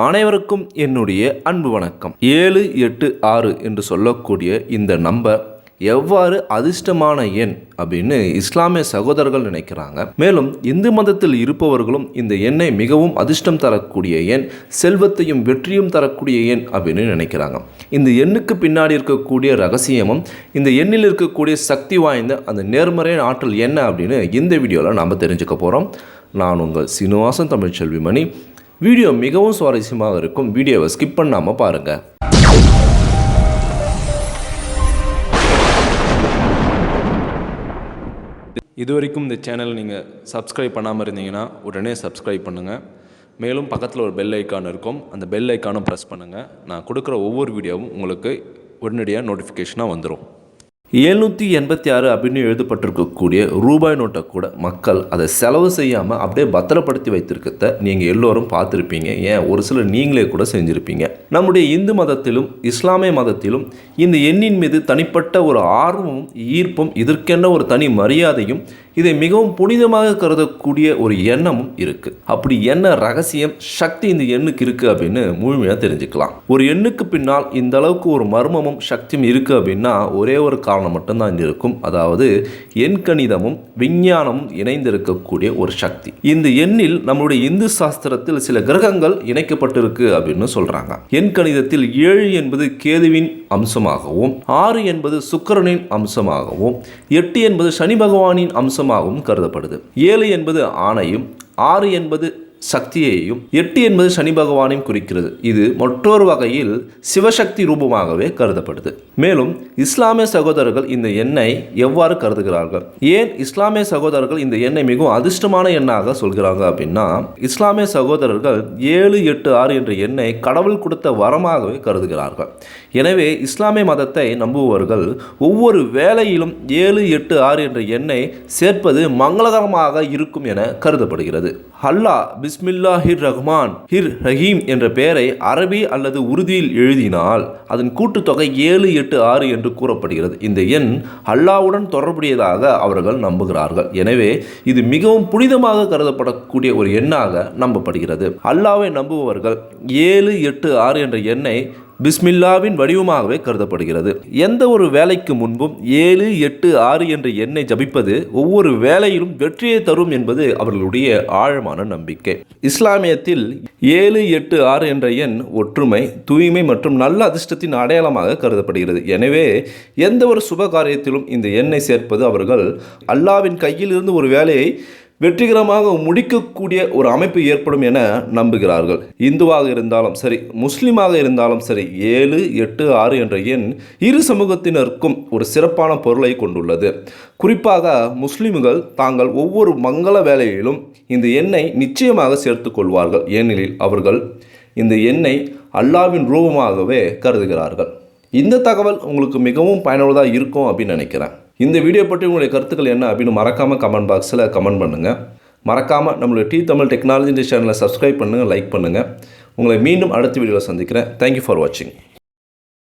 அனைவருக்கும் என்னுடைய அன்பு வணக்கம். 786 என்று சொல்லக்கூடிய இந்த நம்பர் எவ்வாறு அதிர்ஷ்டமான எண் அப்படின்னு இஸ்லாமிய சகோதரர்கள் நினைக்கிறாங்க. மேலும் இந்து மதத்தில் இருப்பவர்களும் இந்த எண்ணை மிகவும் அதிர்ஷ்டம் தரக்கூடிய எண், செல்வத்தையும் வெற்றியும் தரக்கூடிய எண் அப்படின்னு நினைக்கிறாங்க. இந்த எண்ணுக்கு பின்னாடி இருக்கக்கூடிய ரகசியமும் இந்த எண்ணில் இருக்கக்கூடிய சக்தி வாய்ந்த அந்த நேர்மறையான ஆற்றல் என்ன அப்படின்னு இந்த வீடியோவில் நாம் தெரிஞ்சுக்க போகிறோம். நான் உங்கள் சீனிவாசன் தமிழ்ச்செல்வி மணி. வீடியோ மிகவும் சுவாரஸ்யமாக இருக்கும். வீடியோவை ஸ்கிப் பண்ணாமல் பாருங்கள். இதுவரைக்கும் இந்த சேனல் நீங்கள் சப்ஸ்கிரைப் பண்ணாமல் இருந்தீங்கன்னா உடனே சப்ஸ்கிரைப் பண்ணுங்கள். மேலும் பக்கத்தில் ஒரு பெல் ஐக்கான் இருக்கும், அந்த பெல் ஐக்கானும் ப்ரெஸ் பண்ணுங்கள். நான் கொடுக்குற ஒவ்வொரு வீடியோவும் உங்களுக்கு உடனடியாக நோட்டிஃபிகேஷனாக வந்துடும். 786 அப்படின்னு எழுதப்பட்டிருக்கக்கூடிய ரூபாய் நோட்டை கூட மக்கள் அதை செலவு செய்யாமல் அப்படியே பத்திரப்படுத்தி வைத்திருக்கிறத நீங்கள் எல்லோரும் பார்த்துருப்பீங்க. ஏன் ஒரு சிலர் நீங்களே கூட செஞ்சுருப்பீங்க. நம்முடைய இந்து மதத்திலும் இஸ்லாமிய மதத்திலும் இந்த எண்ணின் மீது தனிப்பட்ட ஒரு ஆர்வமும் ஈர்ப்பும், இதற்கென்ன ஒரு தனி மரியாதையும், இதை மிகவும் புனிதமாக கருதக்கூடிய ஒரு எண்ணமும் இருக்குது. அப்படி என்ன ரகசியம், சக்தி இந்த எண்ணுக்கு இருக்குது அப்படின்னு முழுமையாக தெரிஞ்சுக்கலாம். ஒரு எண்ணுக்கு பின்னால் இந்த அளவுக்கு ஒரு மர்மமும் சக்தியும் இருக்குது அப்படின்னா ஒரே ஒரு காரணம் மட்டும்தான் இருக்கும். அதாவது எண்கணிதமும் விஞ்ஞானமும் இணைந்திருக்கக்கூடிய ஒரு சக்தி. இந்த எண்ணில் நம்முடைய இந்து சாஸ்திரத்தில் சில கிரகங்கள் இணைக்கப்பட்டிருக்கு அப்படின்னு சொல்றாங்க. எண்கணிதத்தில் 7 என்பது கேதுவின் அம்சமாகவும், 6 என்பது சுக்கிரனின் அம்சமாகவும், 8 என்பது சனி பகவானின் அம்சமாகவும் கருதப்படுது. 7 என்பது ஆணையும், 6 என்பது சக்தியையும், 8 என்பது சனி பகவானையும் குறிக்கிறது. இது மற்றொரு வகையில் சிவசக்தி ரூபமாகவே கருதப்படுது. மேலும் இஸ்லாமிய சகோதரர்கள் இந்த எண்ணை எவ்வாறு கருதுகிறார்கள், ஏன் இஸ்லாமிய சகோதரர்கள் இந்த எண்ணை மிகவும் அதிர்ஷ்டமான எண்ணாக சொல்கிறாங்க அப்படின்னா, இஸ்லாமிய சகோதரர்கள் 786 என்ற எண்ணை கடவுள் கொடுத்த வரமாகவே கருதுகிறார்கள். எனவே இஸ்லாமிய மதத்தை நம்புபவர்கள் ஒவ்வொரு வேளையிலும் 786 என்ற எண்ணை சேர்ப்பது மங்களகரமாக இருக்கும் என கருதப்படுகிறது. அல்லாஹ் பிஸ்மில்லாஹிர் ரஹ்மான் ஹிர் ரஹீம் என்ற பெயரை அரபி அல்லது உருதியில் எழுதினால் அதன் கூட்டுத்தொகை 786 என்று கூறப்படுகிறது. இந்த எண் அல்லாஹ்வுடன் தொடர்புடையதாக அவர்கள் நம்புகிறார்கள். எனவே இது மிகவும் புனிதமாக கருதப்படக்கூடிய ஒரு எண்ணாக நம்பப்படுகிறது. அல்லாஹ்வை நம்புபவர்கள் 786 என்ற எண்ணை பிஸ்மில்லாவின் வடிவமாகவே கருதப்படுகிறது. எந்த ஒரு வேலைக்கு முன்பும் 786 என்ற எண்ணை ஜபிப்பது ஒவ்வொரு வேலையிலும் வெற்றியை தரும் என்பது அவர்களுடைய ஆழமான நம்பிக்கை. இஸ்லாமியத்தில் 786 என்ற எண் ஒற்றுமை, தூய்மை மற்றும் நல்ல அதிர்ஷ்டத்தின் அடையாளமாக கருதப்படுகிறது. எனவே எந்த ஒரு சுப காரியத்திலும் இந்த எண்ணை சேர்ப்பது அவர்கள் அல்லாவின் கையில் இருந்து ஒரு வேலையை வெற்றிகரமாக முடிக்கக்கூடிய ஒரு அமைப்பு ஏற்படும் என நம்புகிறார்கள். இந்துவாக இருந்தாலும் சரி, முஸ்லீமாக இருந்தாலும் சரி, 786 என்ற எண் இரு சமூகத்தினருக்கும் ஒரு சிறப்பான பொருளை கொண்டுள்ளது. குறிப்பாக முஸ்லீம்கள் தாங்கள் ஒவ்வொரு மங்கள வேலையிலும் இந்த எண்ணை நிச்சயமாக சேர்த்து கொள்வார்கள். ஏனெனில் அவர்கள் இந்த எண்ணை அல்லாவின் ரூபமாகவே கருதுகிறார்கள். இந்த தகவல் உங்களுக்கு மிகவும் பயனுள்ளதாக இருக்கும் அப்படின்னு நினைக்கிறேன். இந்த வீடியோ பற்றி உங்களுடைய கருத்துக்கள் என்ன அப்படின்னு மறக்காமல் கமெண்ட் பாக்ஸில் கமெண்ட் பண்ணுங்கள். மறக்காமல் நம்மளுடைய தமிழ் டெக்னாலஜி சேனலை சப்ஸ்கிரைப் பண்ணுங்கள், லைக் பண்ணுங்கள். உங்களை மீண்டும் அடுத்த வீடியோவில் சந்திக்கிறேன். தேங்க்யூ ஃபார் வாட்சிங்.